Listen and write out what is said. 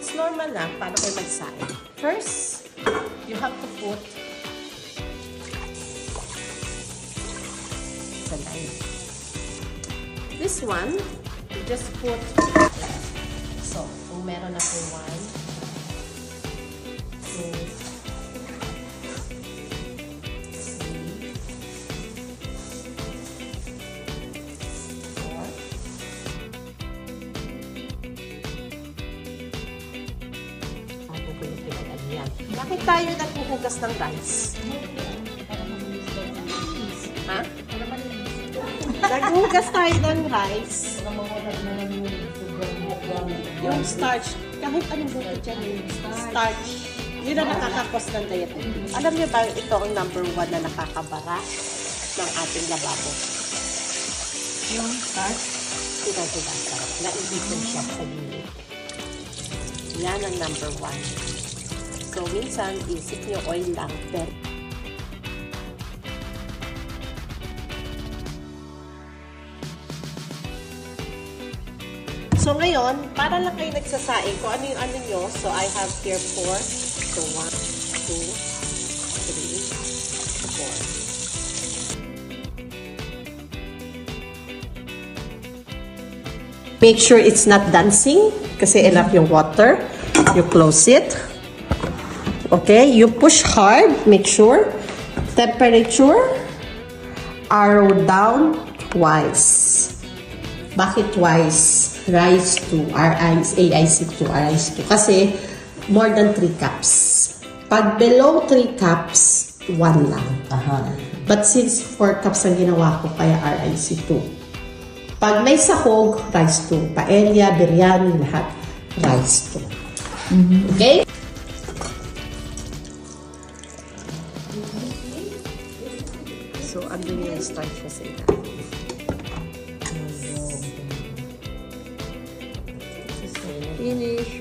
it's normal lang paano kayo magsaing. First, you have to put this one, you just put, so, kung meron ako 1, 2, 3, 4. Bakit tayo naghuhugas ng rice? Ha? Naghuhugas tayo ng rice. Yung starch. Kahit anong buto dyan yung starch. Yun ang nakakakos ng diabetes. Alam niyo ba, ito ang number 1 na nakakabara ng ating lababo. Yung starch? Pinagubasa. Naibigin siya sa gilid. Yan ang number 1. So, minsan, isip niyo oil lang. Pero so, ngayon, para lang kayo nagsasaing kung ano yung ano nyo. So, I have here 4. So, 1, 2, 3, 4. Make sure it's not dancing kasi enough yung water. You close it. Okay? You push hard. Make sure. Temperature. Arrow down twice. Bakit twice? Rise to AIC to rise to. Kasi more than 3 cups. Pag below 3 cups, 1 lang. But since 4 cups ang ginawa ko, kaya RIC 2. Pag may sahog, rise to. Paella, biryani, lahat, rise to. Okay? So, andun yung starch kasi na. Finish.